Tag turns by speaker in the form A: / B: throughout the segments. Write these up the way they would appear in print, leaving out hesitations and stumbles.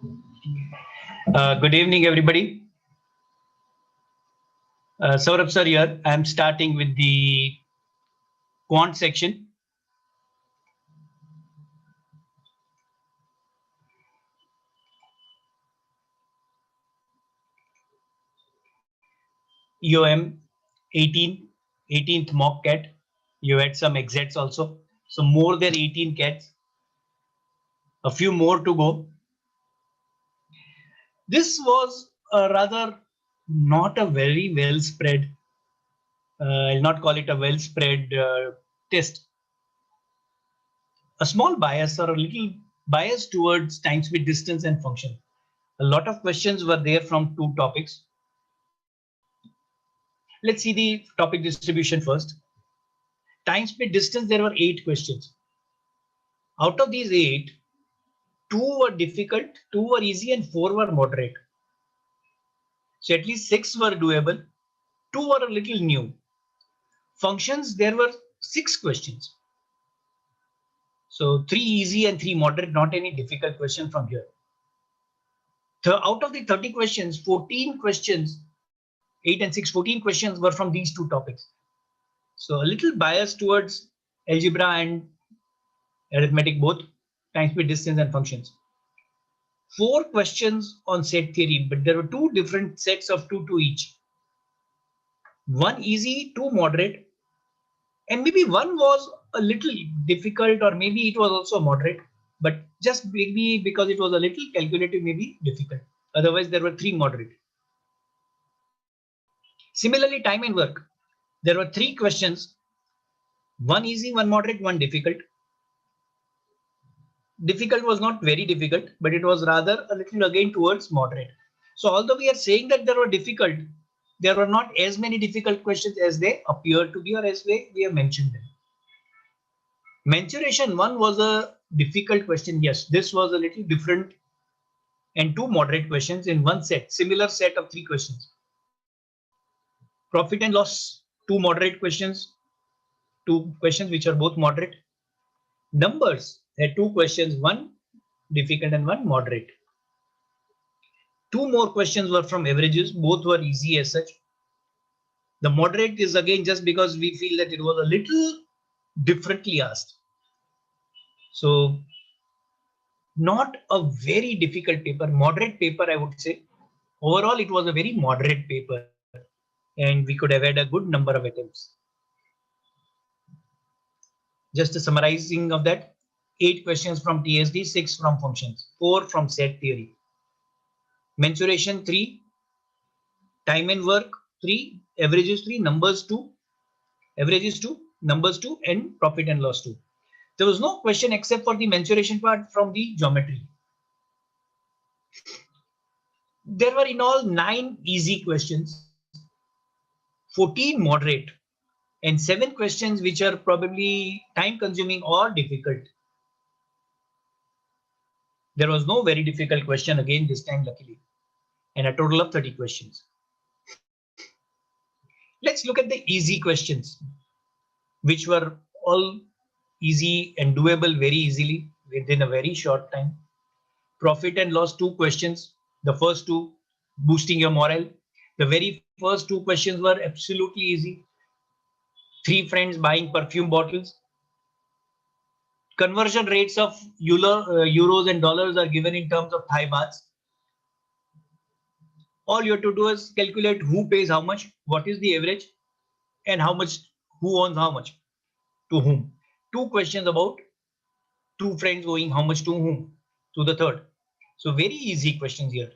A: Good evening, everybody. Saurabh sir here. I'm starting with the quant section. EOM 18th mock cat. You had some exits also. So more than 18 cats. A few more to go. This was a rather not a very well spread. I'll not call it a well spread test. A small bias or a little bias towards time speed distance and function. A lot of questions were there from two topics. Let's see the topic distribution first. Time speed distance, there were 8 questions. Out of these 8, 2 were difficult, 2 were easy, and 4 were moderate. So at least 6 were doable, 2 were a little new. Functions, there were 6 questions. So 3 easy and 3 moderate, not any difficult question from here. Out of the 30 questions, 14 questions, 8 and 6, 14 questions were from these two topics. So a little bias towards algebra and arithmetic both, time speed distance and functions. 4 questions on set theory, but there were 2 different sets of 2 each. 1 easy, 2 moderate, and maybe 1 was a little difficult, or maybe it was also moderate, but just maybe because it was a little calculative, maybe difficult. Otherwise, there were 3 moderate. Similarly, time and work. There were 3 questions, 1 easy, 1 moderate, 1 difficult. Difficult was not very difficult, but it was rather a little again towards moderate. So although we are saying that there were difficult, there were not as many difficult questions as they appear to be, or as we have mentioned them. Mensuration 1 was a difficult question. Yes, this was a little different, and 2 moderate questions in one set, similar set of 3 questions. Profit and loss, 2 moderate questions, 2 questions which are both moderate. Numbers, there are 2 questions, 1 difficult and 1 moderate. 2 more questions were from averages, both were easy as such. The moderate is again just because we feel that it was a little differently asked. So not a very difficult paper, moderate paper, I would say. Overall, it was a very moderate paper, and we could have had a good number of attempts. Just a summarizing of that: 8 questions from TSD, 6 from functions, 4 from set theory. Mensuration 3, time and work 3, averages 3, numbers 2, averages 2, numbers 2, and profit and loss 2. There was no question except for the mensuration part from the geometry. There were in all 9 easy questions, 14 moderate, and 7 questions which are probably time consuming or difficult. There was no very difficult question again this time, luckily, and a total of 30 questions. Let's look at the easy questions, which were all easy and doable very easily within a very short time. Profit and loss 2 questions. The first 2, boosting your morale. The very first 2 questions were absolutely easy. 3 friends buying perfume bottles. Conversion rates of euros and dollars are given in terms of Thai bahts. All you have to do is calculate who pays how much, what is the average, and how much, who owns how much, to whom. 2 questions about 2 friends owing how much to whom, to the third. So very easy questions here.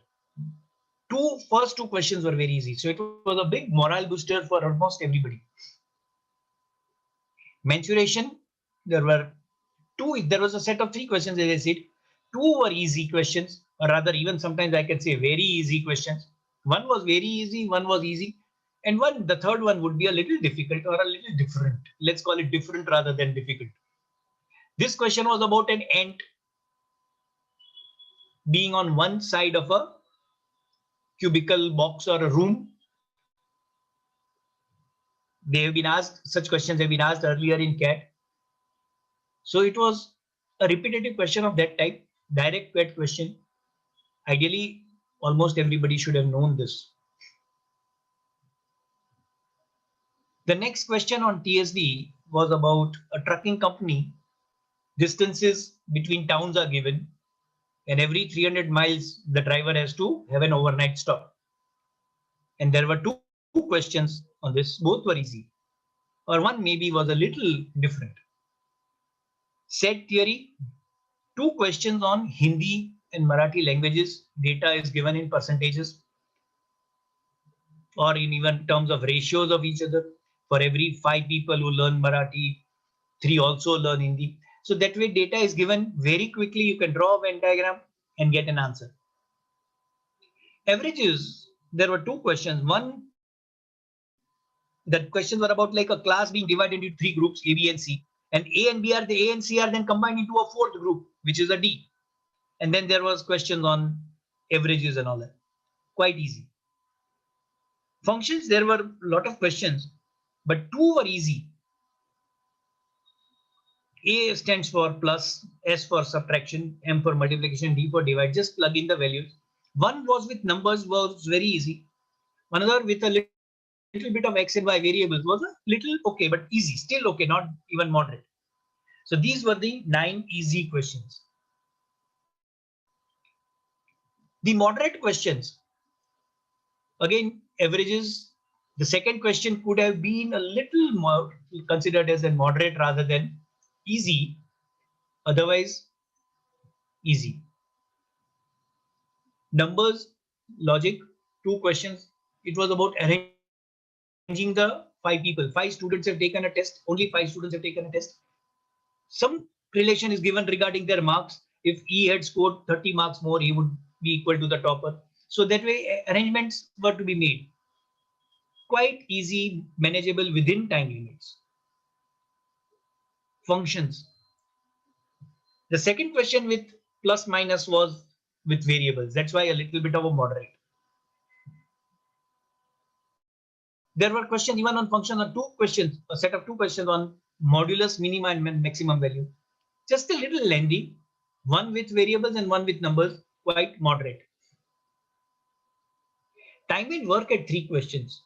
A: First 2 questions were very easy. So it was a big morale booster for almost everybody. Mensuration, there was a set of 3 questions, as I said. 2 were easy questions, or rather even sometimes I can say very easy questions. 1 was very easy, 1 was easy, and the third one would be a little difficult or a little different. Let's call it different rather than difficult. This question was about an ant being on one side of a cubicle box or a room. Such questions have been asked earlier in CAT. So it was a repetitive question of that type, direct CAT question. Ideally, almost everybody should have known this. The next question on TSD was about a trucking company. Distances between towns are given, and every 300 miles, the driver has to have an overnight stop. And there were two questions on this, both were easy, or one maybe was a little different. Set theory, two questions on Hindi and Marathi languages. Data is given in percentages or in even terms of ratios of each other. For every 5 people who learn Marathi, 3 also learn Hindi. So that way data is given very quickly. You can draw a Venn diagram and get an answer. Averages, there were two questions. One, the questions were about like a class being divided into 3 groups, A, B, and C. And A and B are the A and C are then combined into a 4th group, which is a D. And then there was questions on averages and all that. Quite easy. Functions, there were a lot of questions, but 2 were easy. A stands for plus, S for subtraction, M for multiplication, D for divide. Just plug in the values. One was with numbers, was very easy. Another with a little bit of X and Y variables was a little okay, but easy, still okay, not even moderate. So these were the 9 easy questions. The moderate questions, again, averages. The second question could have been a little more considered as a moderate rather than easy. Otherwise, easy. Numbers, logic, 2 questions. It was about arranging the 5 people. 5 students have taken a test. Only 5 students have taken a test. Some relation is given regarding their marks. If E had scored 30 marks more, he would be equal to the topper. So that way arrangements were to be made. Quite easy, manageable within time limits. Functions. The second question with plus minus was with variables. That's why a little bit of a moderate. There were questions even on function on 2 questions, a set of 2 questions on modulus, minima and maximum value. Just a little lengthy, one with variables and one with numbers, quite moderate. Time and work at 3 questions,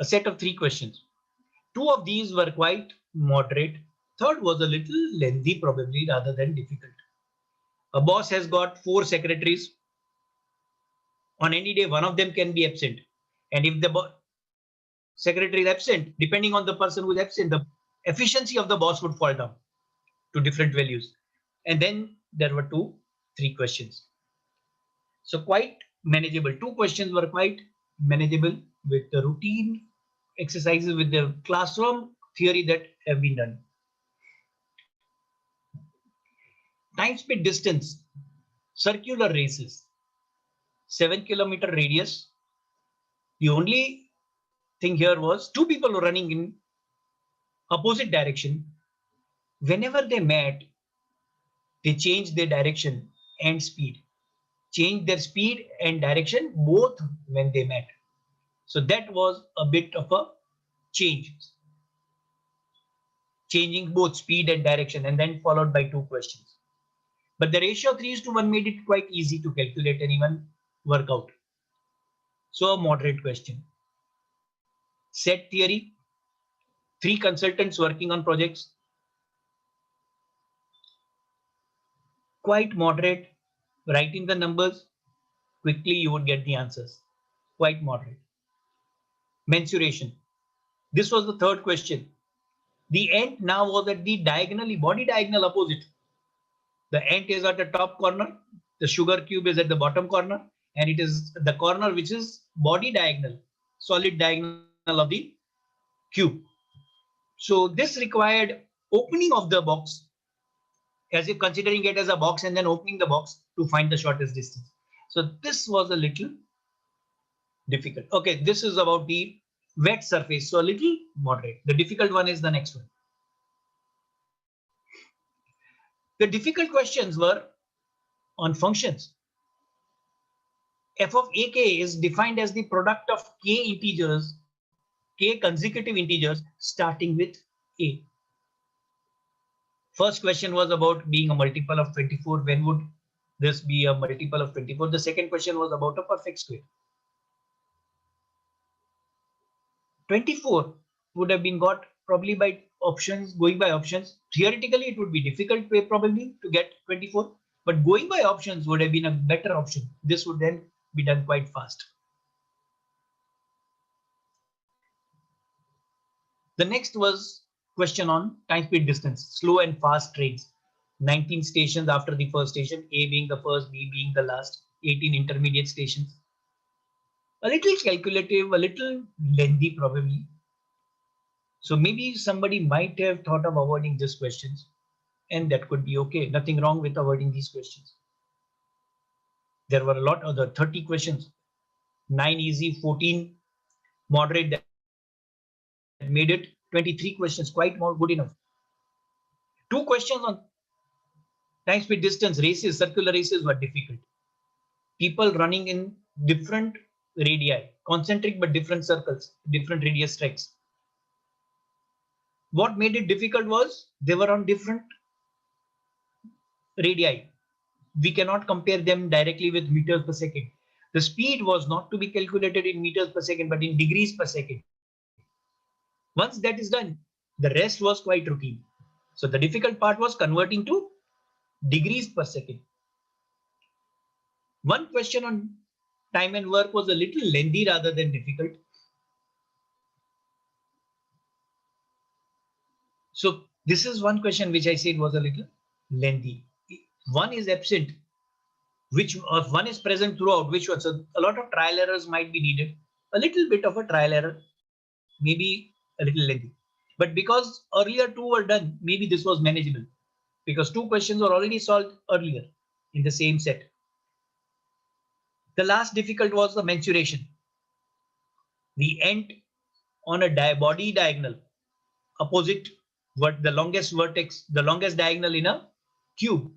A: a set of 3 questions. 2 of these were quite moderate. Third was a little lengthy probably rather than difficult. A boss has got 4 secretaries. On any day, one of them can be absent. And if the secretary is absent, depending on the person who is absent, the efficiency of the boss would fall down to different values. And then there were 3 questions. So quite manageable. 2 questions were quite manageable with the routine exercises with the classroom theory that have been done. Time, speed, distance, circular races, 7-kilometer radius. The only thing here was 2 people were running in opposite direction. Whenever they met, they changed their direction and speed. Changed their speed and direction both when they met. So that was a bit of a change. Changing both speed and direction and then followed by 2 questions. But the ratio 3:1 made it quite easy to calculate and even work out. So a moderate question. Set theory, 3 consultants working on projects. Quite moderate, writing the numbers, quickly you would get the answers. Quite moderate. Mensuration. This was the third question. The ant now was at the diagonally, body diagonal opposite. The ant is at the top corner, the sugar cube is at the bottom corner, and it is the corner which is body diagonal, solid diagonal of the cube. So this required opening of the box, as if considering it as a box and then opening the box to find the shortest distance. So this was a little difficult. Okay, this is about the wet surface, so a little moderate. The difficult one is the next one. The difficult questions were on functions. F of ak is defined as the product of k integers, k consecutive integers starting with a. First question was about being a multiple of 24. When would this be a multiple of 24? The second question was about a perfect square. 24 would have been got probably by options, going by options. Theoretically, it would be difficult probably to get 24, but going by options would have been a better option. This would then be done quite fast. The next was question on time, speed, distance, slow and fast trains. 19 stations after the first station, A being the first, B being the last, 18 intermediate stations. A little calculative, a little lengthy probably. So maybe somebody might have thought of avoiding these questions, and that could be okay. Nothing wrong with avoiding these questions. There were a lot of the 30 questions, 9 easy, 14 moderate, that made it 23 questions, quite more good enough. Two questions on time, speed, distance, races, circular races were difficult. People running in different radii, concentric but different circles, different radius tracks. What made it difficult was they were on different radii. We cannot compare them directly with meters per second. The speed was not to be calculated in meters per second, but in degrees per second. Once that is done, the rest was quite routine. So the difficult part was converting to degrees per second. One question on time and work was a little lengthy rather than difficult. So this is one question which I said was a little lengthy. One is absent, which one is present throughout, which was a lot of trial errors might be needed. A little bit of a trial error, maybe a little lengthy. But because earlier two were done, maybe this was manageable because two questions were already solved earlier in the same set. The last difficult was the mensuration. We end on a body diagonal opposite what the longest vertex, the longest diagonal in a cube.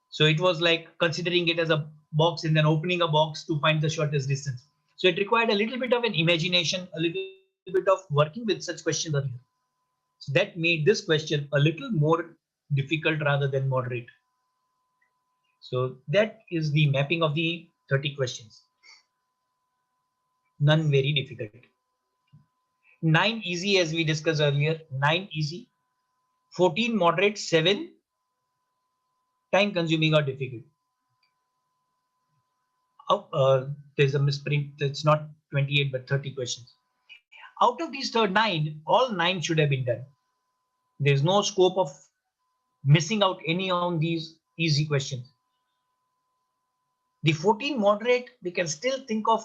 A: So it was like considering it as a box and then opening a box to find the shortest distance. So it required a little bit of an imagination, a little bit of working with such questions earlier. So that made this question a little more difficult rather than moderate. So that is the mapping of the 30 questions. None very difficult. 9 easy, as we discussed earlier, 9 easy, 14 moderate, 7 time consuming or difficult. There's a misprint. It's not 28 but 30 questions. Out of these 9, all 9 should have been done. There's no scope of missing out any on these easy questions. The 14 moderate, we can still think of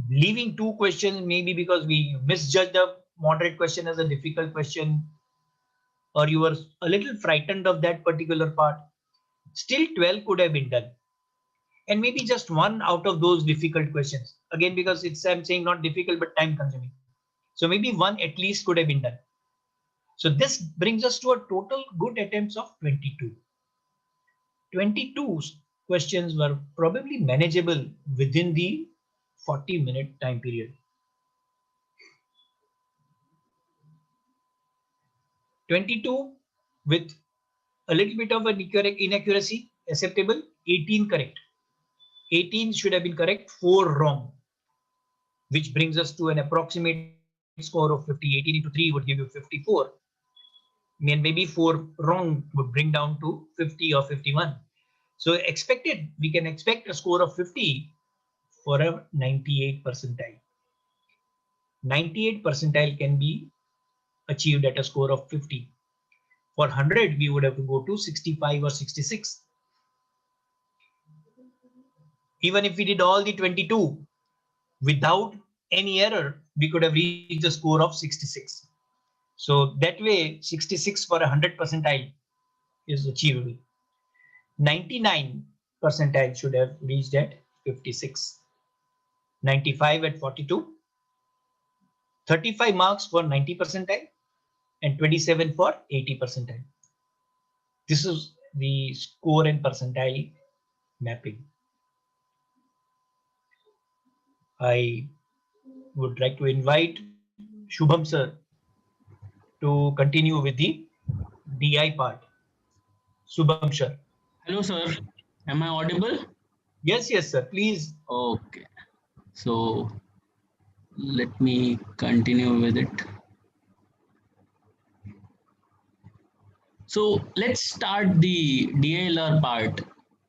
A: leaving 2 questions, maybe because we misjudged the moderate question as a difficult question, or you were a little frightened of that particular part. Still 12 could have been done. And maybe just 1 out of those difficult questions. Again, because I'm saying not difficult, but time consuming. So maybe 1 at least could have been done. So this brings us to a total good attempts of 22. 22 questions were probably manageable within the 40-minute time period. 22 with a little bit of an inaccuracy, acceptable, 18 correct. 18 should have been correct, 4 wrong, which brings us to an approximate score of 50. 18 into 3 would give you 54. And maybe 4 wrong would bring down to 50 or 51. So we can expect a score of 50 for a 98 percentile. 98 percentile can be achieved at a score of 50. For 100, we would have to go to 65 or 66. Even if we did all the 22 without any error, we could have reached a score of 66. So that way, 66 for a 100 percentile is achievable. 99 percentile should have reached at 56. 95 at 42. 35 marks for 90 percentile and 27 for 80 percentile. This is the score and percentile mapping. I would like to invite Shubham sir to continue with the DI part. Shubham sir.
B: Hello, sir. Am I audible?
A: Yes, yes, sir. Please.
B: Okay. So let me continue with it. So let's start the DILR part,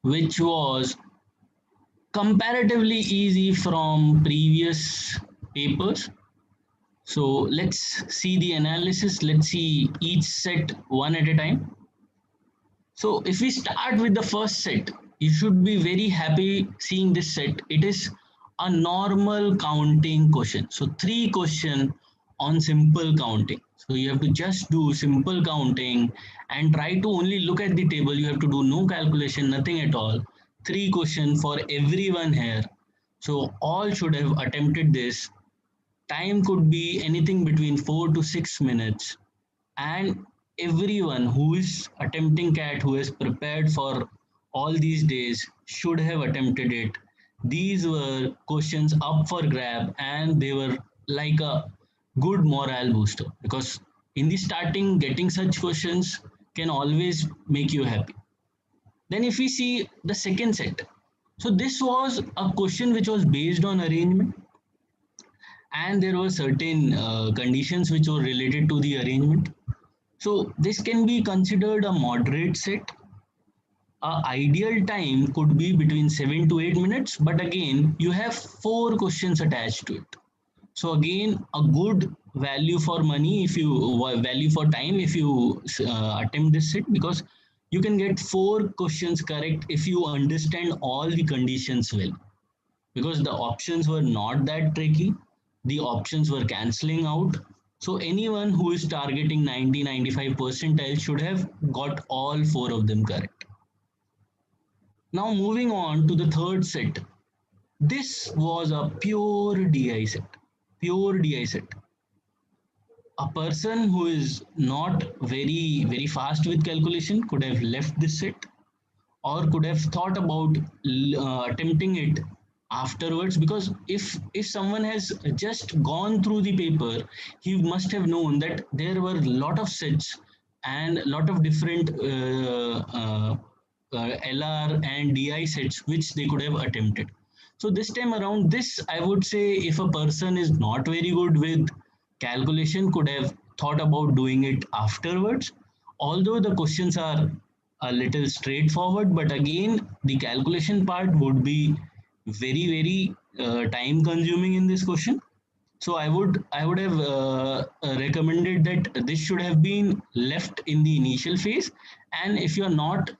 B: which was comparatively easy from previous papers. So let's see the analysis. Let's see each set one at a time. So if we start with the first set, you should be very happy seeing this set. It is a normal counting question. So three question on simple counting. So you have to just do simple counting and try to only look at the table. You have to do no calculation, nothing at all. Three question for everyone here. So all should have attempted this. Time could be anything between 4 to 6 minutes, and everyone who is attempting CAT, who is prepared for all these days, should have attempted it. These were questions up for grab, and they were like a good morale booster, because in the starting getting such questions can always make you happy. Then if we see the second set, so this was a question which was based on arrangement, and there were certain conditions which were related to the arrangement. So this can be considered a moderate set. A ideal time could be between 7 to 8 minutes, but again, you have four questions attached to it. So again, a good value for money, if you value for time, if you attempt this set, because you can get four questions correct if you understand all the conditions well. Because the options were not that tricky, the options were cancelling out. So anyone who is targeting 90-95 percentile should have got all four of them correct. Now moving on to the third set. This was a pure DI set. Pure DI set. A person who is not very fast with calculation could have left this set, or could have thought about attempting it afterwards, because if someone has just gone through the paper, he must have known that there were a lot of sets and a lot of different LR and DI sets which they could have attempted. So this time around, this I would say, if a person is not very good with calculation, could have thought about doing it afterwards. Although the questions are a little straightforward, but again, the calculation part would be very time consuming in this question. So I would have recommended that this should have been left in the initial phase. And if you are not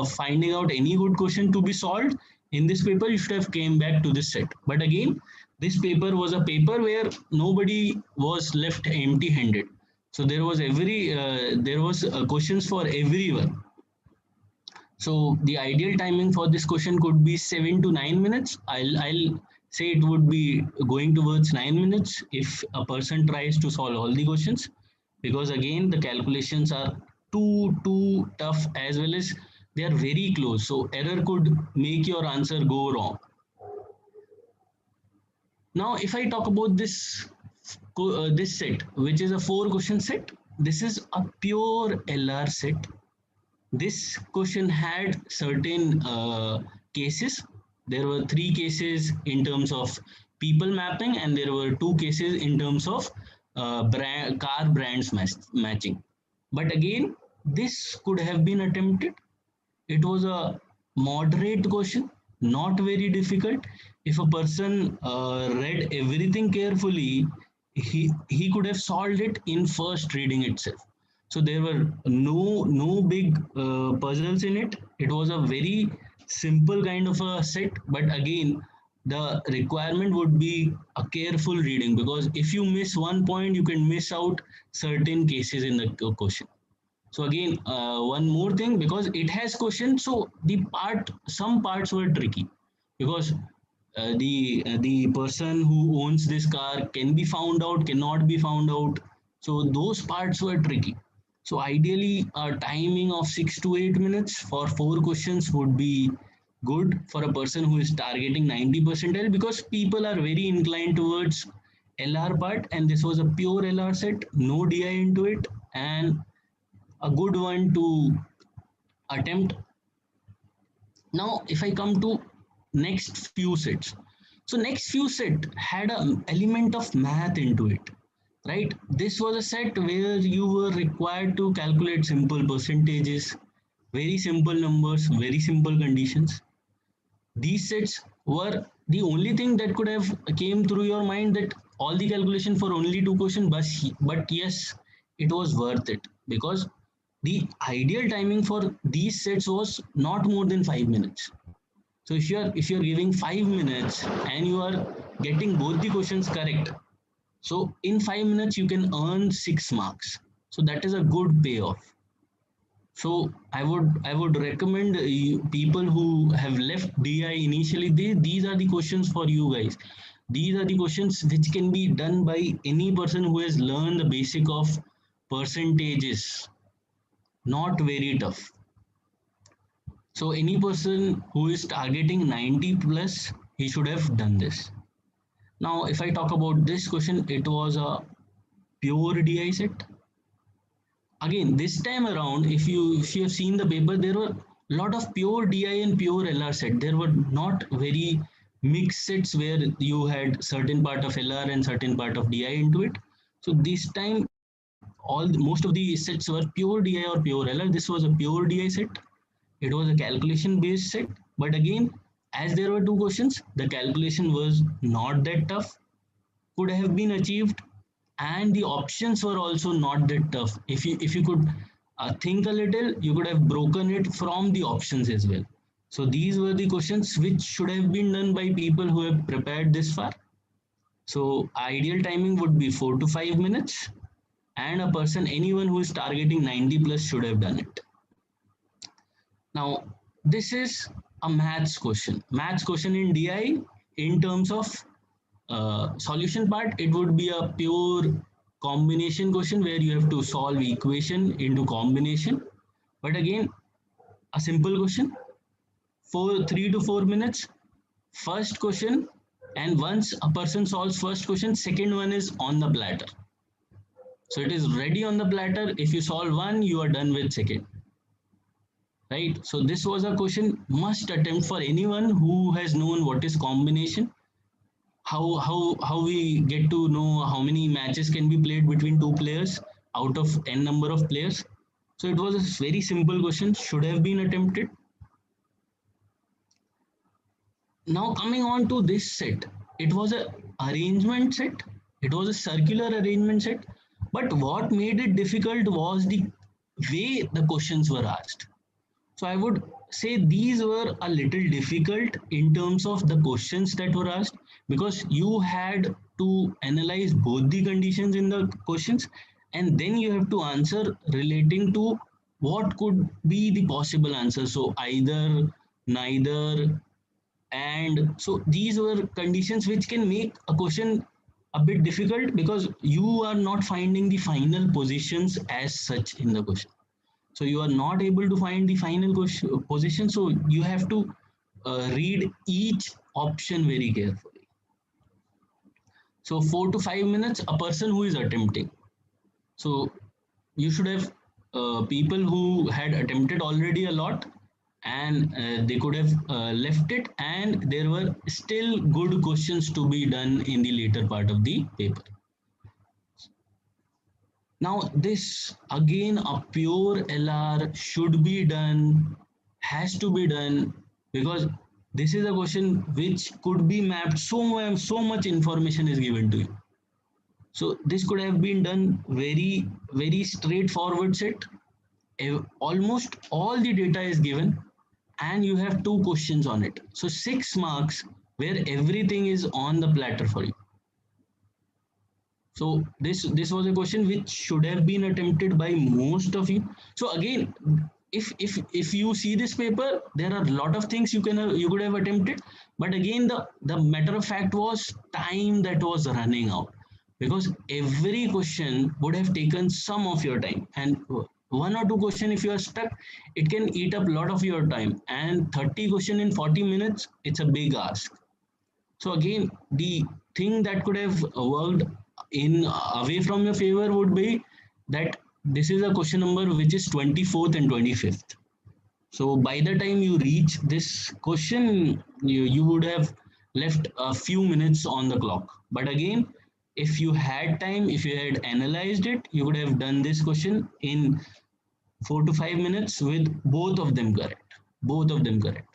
B: finding out any good question to be solved in this paper, you should have came back to this set. But again, this paper was a paper where nobody was left empty-handed. So there was questions for everyone. So the ideal timing for this question could be 7 to 9 minutes. I'll say it would be going towards 9 minutes if a person tries to solve all the questions, because again the calculations are too tough, as well as they are very close. So error could make your answer go wrong. Now, if I talk about this set, which is a four question set, this is a pure LR set. This question had certain cases. There were three cases in terms of people mapping, and there were two cases in terms of car brands matching. But again, this could have been attempted. It was a moderate question, not very difficult. If a person read everything carefully, he could have solved it in first reading itself. So there were no big puzzles in it. It was a very simple kind of a set, but again, the requirement would be a careful reading, because if you miss one point, you can miss out certain cases in the question. So again, one more thing, because it has questions, so some parts were tricky, because the person who owns this car can be found out, cannot be found out. So those parts were tricky. So ideally, a timing of 6 to 8 minutes for four questions would be good for a person who is targeting 90 percentile, because people are very inclined towards LR part, and this was a pure LR set, no DI into it, and a good one to attempt. Now, if I come to next few sets, so next few set had an element of math into it, right? This was a set where you were required to calculate simple percentages, very simple numbers, very simple conditions. These sets were the only thing that could have came through your mind, that all the calculation for only two questions, but yes, it was worth it, because the ideal timing for these sets was not more than 5 minutes. So if you're giving 5 minutes and you are getting both the questions correct, so in 5 minutes you can earn 6 marks. So that is a good payoff. So I would recommend people who have left DI initially. These are the questions for you guys. These are the questions which can be done by any person who has learned the basic of percentages. Not very tough. So any person who is targeting 90 plus, he should have done this. Now, if I talk about this question, it was a pure DI set. Again, this time around, if you have seen the paper, there were a lot of pure DI and pure LR set. There were not very mixed sets where you had certain part of LR and certain part of DI into it. So this time, most of the sets were pure DI or pure LR. This was a pure DI set. It was a calculation based set, but again, as there were two questions, the calculation was not that tough, could have been achieved, and the options were also not that tough. If you could think a little, you could have broken it from the options as well. So these were the questions which should have been done by people who have prepared this far. So ideal timing would be 4 to 5 minutes, and a person, anyone who is targeting 90 plus, should have done it. Now, this is a maths question. Maths question in DI, in terms of solution part, it would be a pure combination question where you have to solve equation into combination. But again, a simple question for 3 to 4 minutes. First question, and once a person solves first question, second one is on the platter. So it is ready on the platter. If you solve one, you are done with second. Right? So this was a question must attempt for anyone who has known what is combination, how we get to know how many matches can be played between two players out of n number of players. So it was a very simple question, should have been attempted. Now coming on to this set, it was a arrangement set, it was a circular arrangement set, but what made it difficult was the way the questions were asked. So I would say these were a little difficult in terms of the questions that were asked, because you had to analyze both the conditions in the questions, and then you have to answer relating to what could be the possible answer. So either, neither, and so these were conditions which can make a question a bit difficult, because you are not finding the final positions as such in the question. So you are not able to find the final position. So you have to read each option very carefully. So 4 to 5 minutes, a person who is attempting. So you should have people who had attempted already a lot, and they could have left it, and there were still good questions to be done in the later part of the paper. Now this again, a pure LR should be done, has to be done, because this is a question which could be mapped, so much information is given to you. So this could have been done very straightforward set. Almost all the data is given, and you have two questions on it. So 6 marks where everything is on the platter for you. So this was a question which should have been attempted by most of you. So again, if you see this paper, there are a lot of things you could have attempted, but again the matter of fact was time that was running out, because every question would have taken some of your time, and one or two question, if you are stuck, it can eat up a lot of your time, and 30 question in 40 minutes, it's a big ask. So again, the thing that could have worked in away from your favor would be that this is a question number which is 24th and 25th. So by the time you reach this question, you would have left a few minutes on the clock. But again, if you had time, if you had analyzed it, you would have done this question in 4 to 5 minutes with both of them correct. Both of them correct.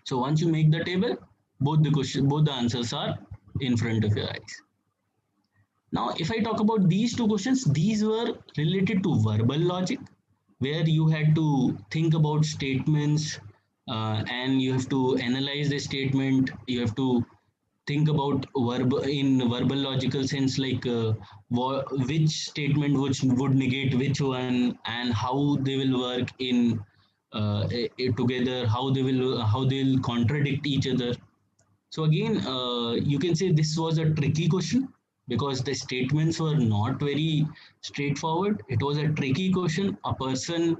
B: So once you make the table, both the answers are in front of your eyes. Now, if I talk about these two questions, these were related to verbal logic, where you had to think about statements and you have to analyze the statement. You have to think about verbal logical sense, like which statement which would negate which one, and how they will work in together, how they'll contradict each other. So again, you can say this was a tricky question because the statements were not very straightforward. It was a tricky question. A person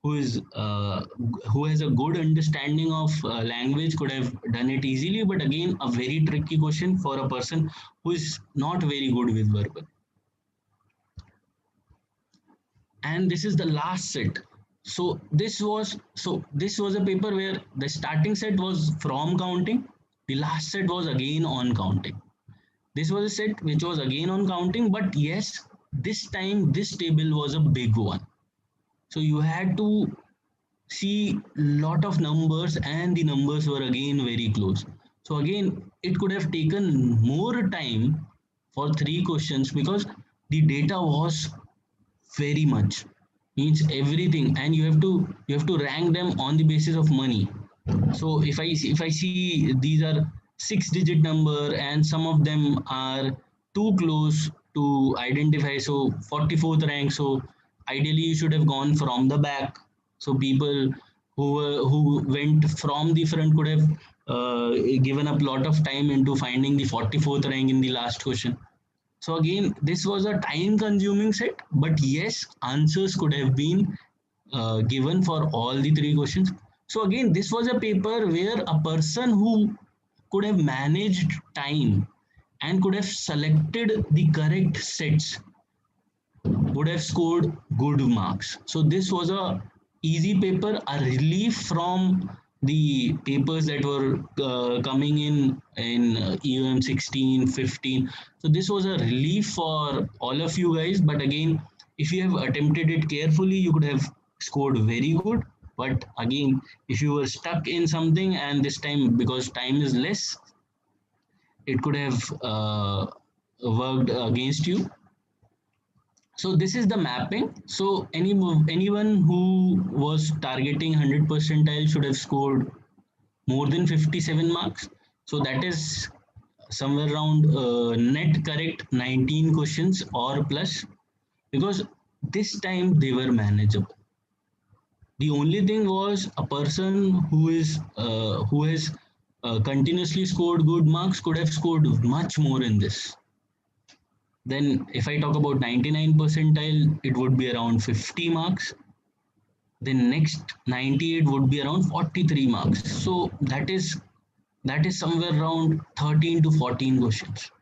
B: who has a good understanding of language could have done it easily, but again, a very tricky question for a person who is not very good with verbal. And this is the last set. So this was a paper where the starting set was from counting. The last set was again on counting. This was a set which was again on counting, but yes, this time this table was a big one. So you had to see lot of numbers and the numbers were again very close. So again, it could have taken more time for 3 questions because the data was very much, means everything, and you have to rank them on the basis of money. So if I see these are 6-digit number and some of them are too close to identify, so 44th rank, so ideally you should have gone from the back. So people who went from the front could have given up lot of time into finding the 44th rank in the last question. So again, this was a time consuming set, but yes, answers could have been given for all the 3 questions. So again, this was a paper where a person who could have managed time and could have selected the correct sets would have scored good marks. So this was a easy paper, a relief from the papers that were coming in EOM 16, 15. So this was a relief for all of you guys. But again, if you have attempted it carefully, you could have scored very good. But again, if you were stuck in something and this time because time is less, it could have worked against you. So this is the mapping. So anyone who was targeting 100 percentile should have scored more than 57 marks. So that is somewhere around net correct 19 questions or plus, because this time they were manageable. The only thing was a person who has continuously scored good marks could have scored much more in this. Then if I talk about 99 percentile, it would be around 50 marks. Then next 98 would be around 43 marks. So that is somewhere around 13 to 14 questions.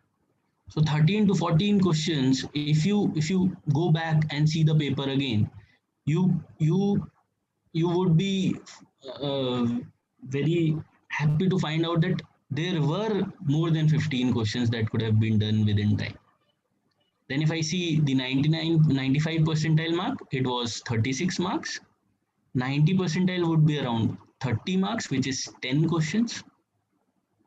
B: So 13 to 14 questions, if you go back and see the paper again, you would be uh, very happy to find out that there were more than 15 questions that could have been done within time. Then if I see the 95 percentile mark, it was 36 marks. 90 percentile would be around 30 marks, which is 10 questions.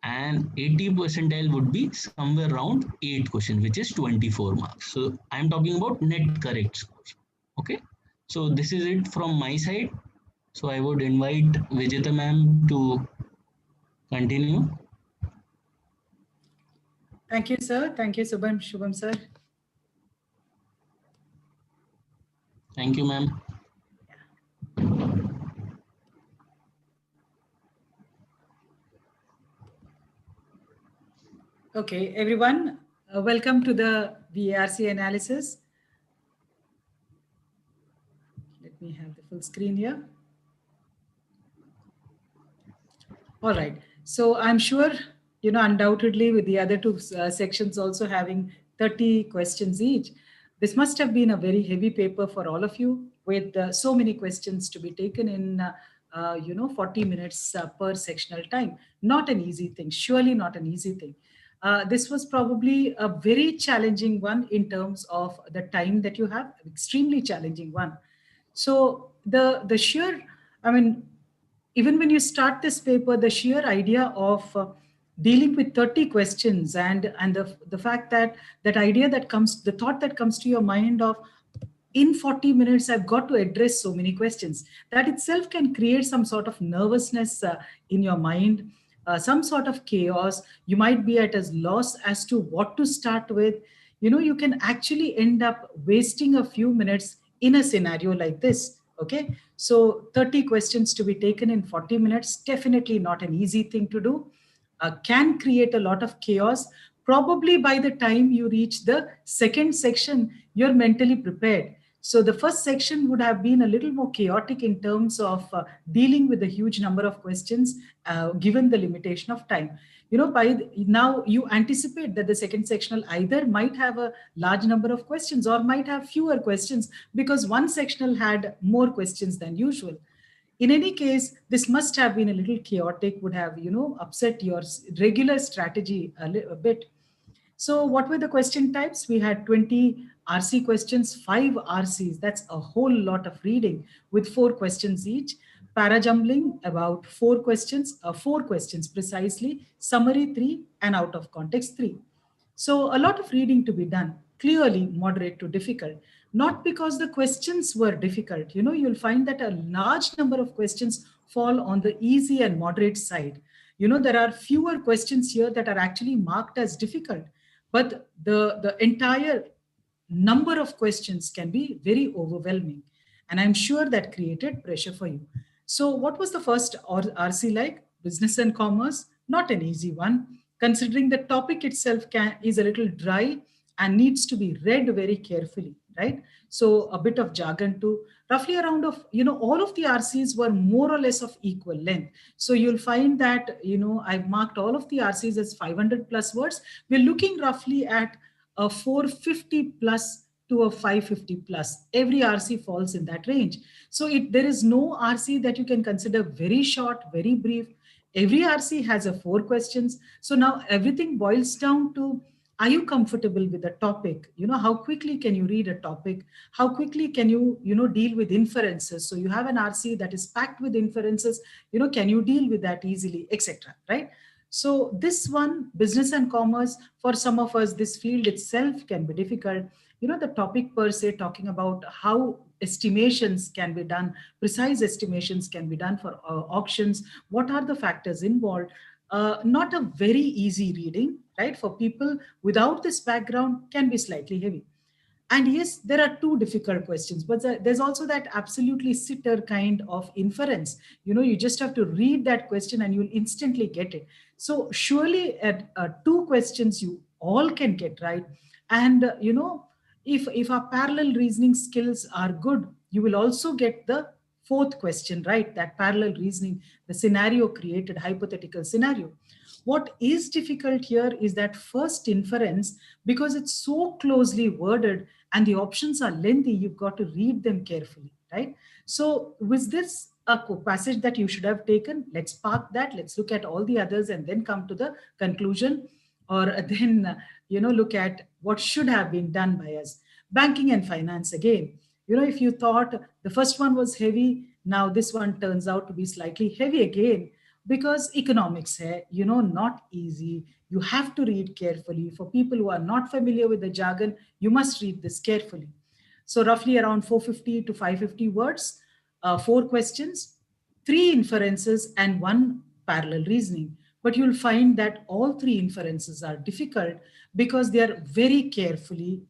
B: And 80 percentile would be somewhere around 8 questions, which is 24 marks. So I'm talking about net correct scores. Okay. So this is it from my side. So I would invite Vijeta ma'am to continue.
C: Thank you, sir. Thank you, Shubham sir.
B: Thank you, ma'am.
C: Okay, everyone, welcome to the VARC analysis. Let me have the full screen here. All right. So I'm sure, undoubtedly with the other two sections also having 30 questions each, this must have been a very heavy paper for all of you with so many questions to be taken in 40 minutes per sectional time. Not an easy thing, surely not an easy thing. This was probably a very challenging one in terms of the time that you have, extremely challenging one. So the sheer, I mean, even when you start this paper, the sheer idea of dealing with 30 questions and the fact that that idea that comes, the thought that comes to your mind of in 40 minutes, I've got to address so many questions. That itself can create some sort of nervousness in your mind, some sort of chaos. You might be at a loss as to what to start with. You can actually end up wasting a few minutes in a scenario like this. Okay. So 30 questions to be taken in 40 minutes, definitely not an easy thing to do. Can create a lot of chaos. Probably by the time you reach the second section, you're mentally prepared. So the first section would have been a little more chaotic in terms of dealing with the huge number of questions given the limitation of time. Now you anticipate that the second sectional either might have a large number of questions or might have fewer questions because one sectional had more questions than usual. In any case, this must have been a little chaotic, would have, upset your regular strategy a bit. So what were the question types? We had 20 RC questions, 5 RCs. That's a whole lot of reading with 4 questions each. Parajumbling, about 4 questions precisely. Summary 3 and out of context 3. So a lot of reading to be done, clearly moderate to difficult. Not because the questions were difficult. You'll find that a large number of questions fall on the easy and moderate side. There are fewer questions here that are actually marked as difficult, but the entire number of questions can be very overwhelming. And I'm sure that created pressure for you. So what was the first RC like? Business and commerce, not an easy one, considering the topic itself is a little dry and needs to be read very carefully, right? So a bit of jargon too. Roughly around of, all of the RCs were more or less of equal length. So you'll find that, I've marked all of the RCs as 500 plus words. We're looking roughly at a 450 plus to a 550 plus. Every RC falls in that range. So there is no RC that you can consider very short, very brief. Every RC has a 4 questions. So now everything boils down to, are you comfortable with the topic? How quickly can you read a topic? How quickly can you, deal with inferences? So you have an RC that is packed with inferences, can you deal with that easily, etc. Right? So this one, business and commerce, for some of us, this field itself can be difficult. The topic per se, talking about how estimations can be done, precise estimations can be done for auctions. What are the factors involved? Not a very easy reading, right? For people without this background, can be slightly heavy. And yes, there are 2 difficult questions, but there's also that absolutely sitter kind of inference. You just have to read that question and you'll instantly get it. So surely at 2 questions, you all can get right. And, if our parallel reasoning skills are good, you will also get the 4th question, right? That parallel reasoning, the scenario created, hypothetical scenario. What is difficult here is that first inference, because it's so closely worded and the options are lengthy, you've got to read them carefully, right? So was this a passage that you should have taken? Let's park that. Let's look at all the others and then come to the conclusion, or then, look at what should have been done by us. Banking and finance again. If you thought the first one was heavy, now this one turns out to be slightly heavy again, because economics hai, not easy. You have to read carefully. For people who are not familiar with the jargon, you must read this carefully. So roughly around 450 to 550 words, 4 questions, 3 inferences and 1 parallel reasoning. But you'll find that all 3 inferences are difficult because they are very carefully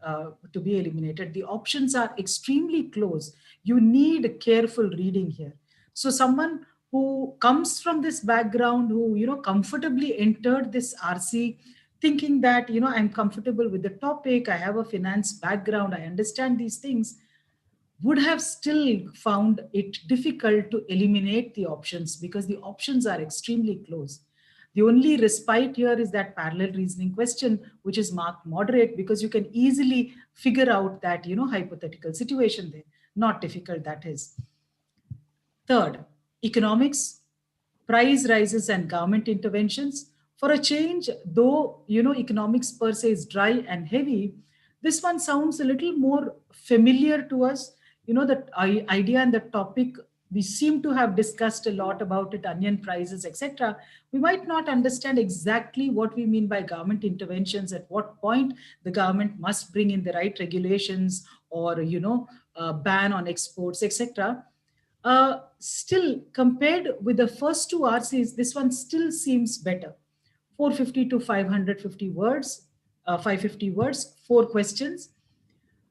C: to be eliminated. The options are extremely close. You need careful reading here. So someone who comes from this background, who, comfortably entered this RC thinking that, I'm comfortable with the topic, I have a finance background, I understand these things, would have still found it difficult to eliminate the options because the options are extremely close. The only respite here is that parallel reasoning question, which is marked moderate because you can easily figure out that, hypothetical situation there. Not difficult, that is. Third, economics, price rises and government interventions. For a change, though, economics per se is dry and heavy, this one sounds a little more familiar to us. The idea and the topic, we seem to have discussed a lot about it, onion prices, etc. We might not understand exactly what we mean by government interventions, at what point the government must bring in the right regulations, or, ban on exports, etc. Still, compared with the first two RCs, this one still seems better. 450 to 550 words, 550 words, 4 questions.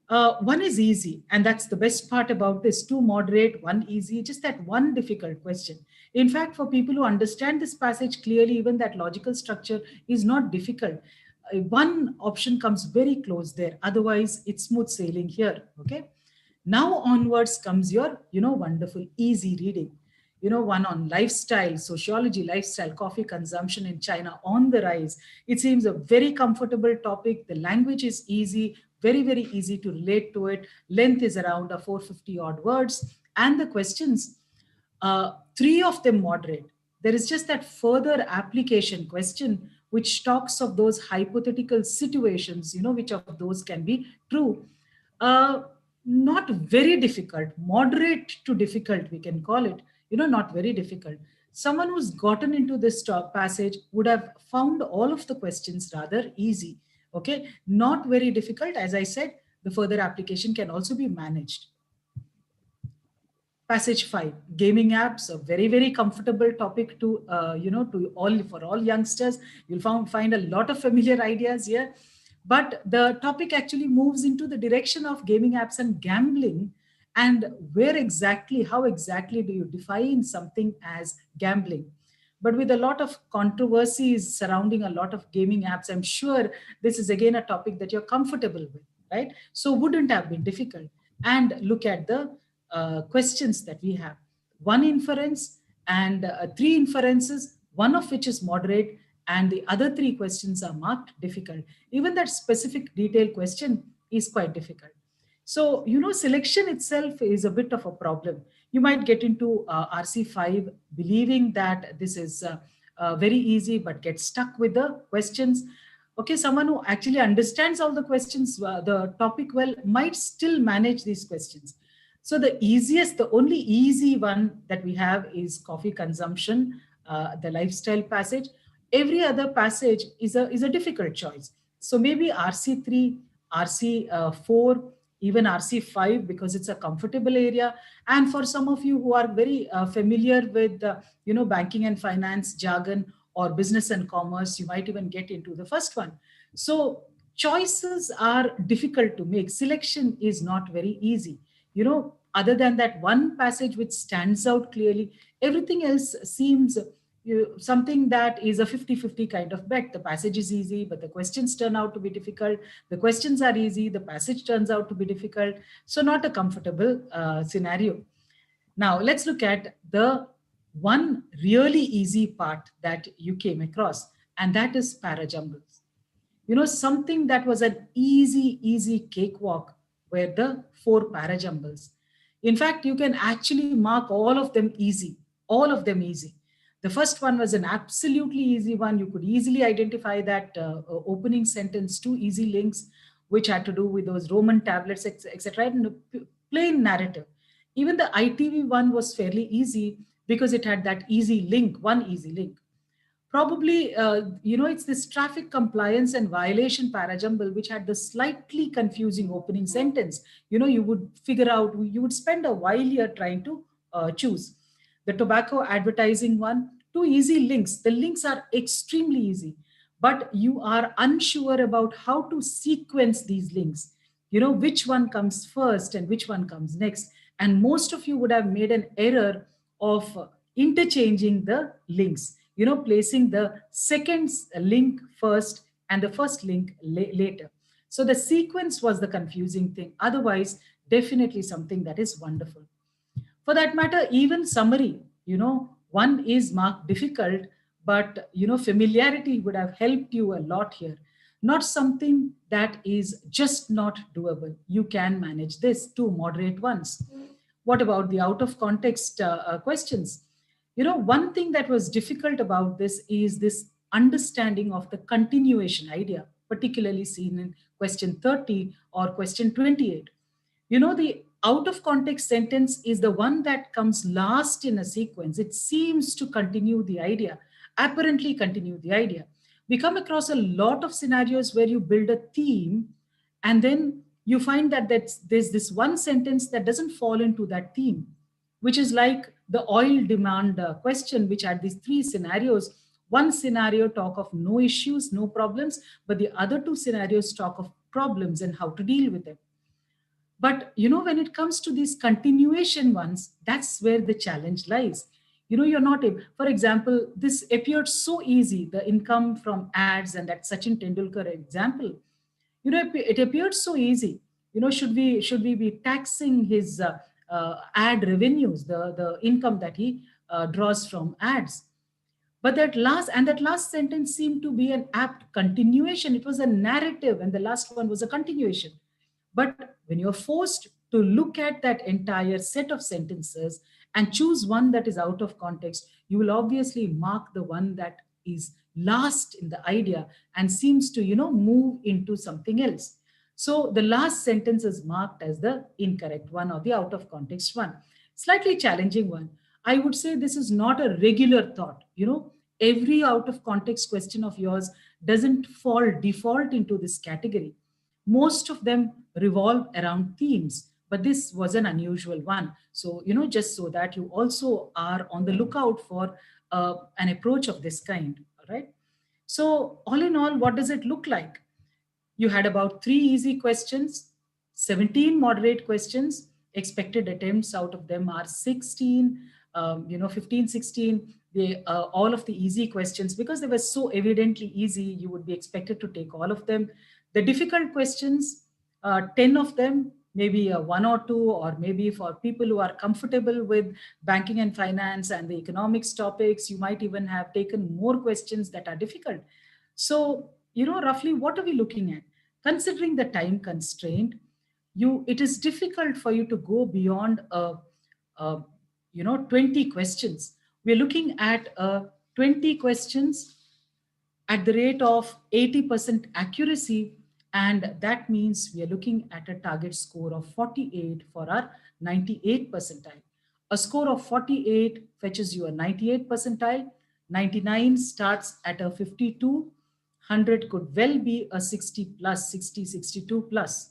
C: One is easy, and that's the best part about this. Two moderate, one easy, just that one difficult question. In fact, for people who understand this passage clearly, even that logical structure is not difficult. One option comes very close there. Otherwise, it's smooth sailing here. Okay. Now onwards comes your, wonderful, easy reading. One on lifestyle, sociology, lifestyle, coffee consumption in China on the rise. It seems a very comfortable topic. The language is easy, very, very easy to relate to it. Length is around a 450 odd words. And the questions, three of them moderate. There is just that further application question, which talks of those hypothetical situations, which of those can be true. Not very difficult, moderate to difficult, we can call it, not very difficult. Someone who's gotten into this passage would have found all of the questions rather easy. Okay, not very difficult. As I said, the further application can also be managed. Passage 5, gaming apps, a very, very comfortable topic to, for all youngsters. You'll find a lot of familiar ideas here. But the topic actually moves into the direction of gaming apps and gambling. And how exactly do you define something as gambling? But with a lot of controversies surrounding a lot of gaming apps, I'm sure this is again a topic that you're comfortable with, right? So wouldn't have been difficult. And look at the questions that we have. One inference and 3 inferences, one of which is moderate, and the other 3 questions are marked difficult. Even that specific detailed question is quite difficult. So, selection itself is a bit of a problem. You might get into RC5 believing that this is very easy, but get stuck with the questions. Okay, someone who actually understands all the questions, the topic well, might still manage these questions. So the only easy one that we have is coffee consumption, the lifestyle passage. Every other passage is a difficult choice. So maybe RC3, RC4, even RC5, because it's a comfortable area. And for some of you who are very familiar with, banking and finance jargon or business and commerce, you might even get into the first one. So choices are difficult to make. Selection is not very easy. Other than that one passage which stands out clearly, everything else seems something that is a 50-50 kind of bet. The passage is easy, but the questions turn out to be difficult. The questions are easy, the passage turns out to be difficult. So not a comfortable scenario. Now let's look at the one really easy part that you came across, and that is parajumbles. Something that was an easy cakewalk were the 4 parajumbles. In fact, you can actually mark all of them easy, all of them easy. The first one was an absolutely easy one. You could easily identify that opening sentence, 2 easy links, which had to do with those Roman tablets, etc. And plain narrative. Even the ITV one was fairly easy because it had that easy link, one easy link. Probably, it's this traffic compliance and violation parajumble, which had the slightly confusing opening sentence. You would figure out, you would spend a while here trying to choose. The tobacco advertising one, 2 easy links. The links are extremely easy, but you are unsure about how to sequence these links. Which one comes first and which one comes next. And most of you would have made an error of interchanging the links. Placing the second link first and the first link later. So the sequence was the confusing thing. Otherwise, definitely something that is wonderful. For that matter, even summary, one is marked difficult, but, familiarity would have helped you a lot here. Not something that is just not doable. You can manage this, 2 moderate ones. What about the out of context questions? One thing that was difficult about this is this understanding of the continuation idea, particularly seen in question 30 or question 28. The out of context sentence is the one that comes last in a sequence. It seems to continue the idea, apparently continue the idea. We come across a lot of scenarios where you build a theme and then you find that there's this one sentence that doesn't fall into that theme, which is like the oil demand question, which had these three scenarios. One scenario talk of no issues, no problems, but the other two scenarios talk of problems and how to deal with them. But when it comes to these continuation ones, that's where the challenge lies. You're not able, for example, this appeared so easy, the income from ads and that Sachin Tendulkar example. It appeared so easy. Should we be taxing his ad revenues, the income that he draws from ads? But that last sentence seemed to be an apt continuation. It was a narrative, and the last one was a continuation. But when you're forced to look at that entire set of sentences and choose one that is out of context, you will obviously mark the one that is last in the idea and seems to, move into something else. So the last sentence is marked as the incorrect one or the out of context one. Slightly challenging one. I would say this is not a regular thought. Every out of context question of yours doesn't fall default into this category. Most of them revolve around themes, but this was an unusual one. So, just so that you also are on the lookout for an approach of this kind. All right. So, all in all, what does it look like? You had about 3 easy questions, 17 moderate questions. Expected attempts out of them are 16, 15, 16. All of the easy questions, because they were so evidently easy, you would be expected to take all of them. The difficult questions, 10 of them, maybe one or two, or maybe for people who are comfortable with banking and finance and the economics topics, you might even have taken more questions that are difficult. So, roughly what are we looking at? Considering the time constraint, it is difficult for you to go beyond a 20 questions. We're looking at 20 questions at the rate of 80% accuracy, and that means we are looking at a target score of 48 for our 98 percentile. A score of 48 fetches you a 98 percentile, 99 starts at a 52, 100 could well be a 60 plus, 60, 62 plus.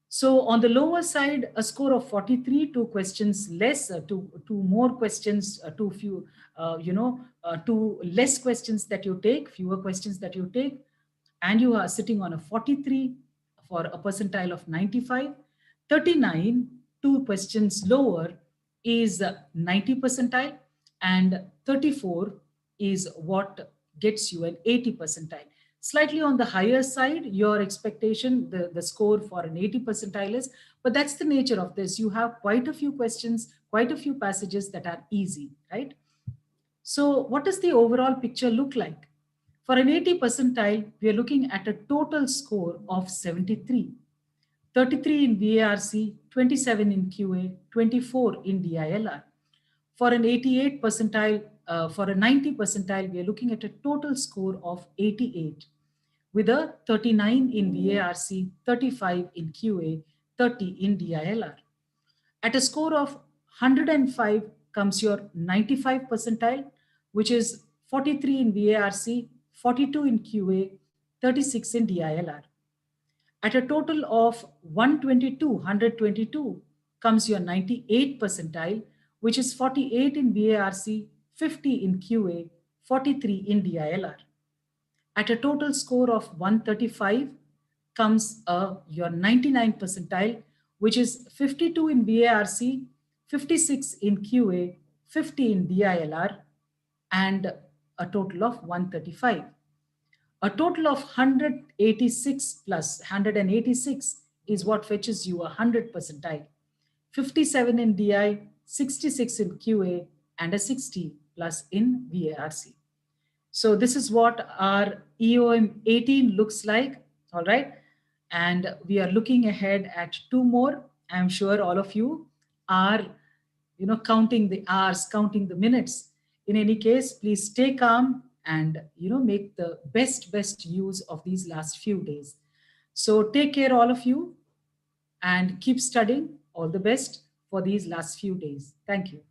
C: So on the lower side, a score of 43, two questions less, two more questions, too few, two less questions that you take, fewer questions that you take, and you are sitting on a 43 for a percentile of 95. 39, two questions lower, is 90 percentile, and 34 is what gets you an 80 percentile. Slightly on the higher side, your expectation, the score for an 80 percentile is, but that's the nature of this. You have quite a few questions, quite a few passages that are easy, right? So what does the overall picture look like? For an 80 percentile, we are looking at a total score of 73, 33 in VARC, 27 in QA, 24 in DILR. For an 88 percentile, for a 90 percentile, we are looking at a total score of 88, with a 39 in VARC, 35 in QA, 30 in DILR. At a score of 105 comes your 95 percentile, which is 43 in VARC, 42 in QA, 36 in DILR. At a total of 122 comes your 98 percentile, which is 48 in VARC, 50 in QA, 43 in DILR. At a total score of 135 comes your 99 percentile, which is 52 in VARC, 56 in QA, 50 in DILR, and a total of 135. A total of 186 plus 186 is what fetches you a 100 percentile. 57 in DI, 66 in QA, and a 60 plus in VARC. So this is what our EOM 18 looks like, all right? And we are looking ahead at two more. I'm sure all of you are counting the hours, counting the minutes. In any case, please stay calm and, make the best use of these last few days. So take care, all of you, and keep studying. All the best for these last few days. Thank you.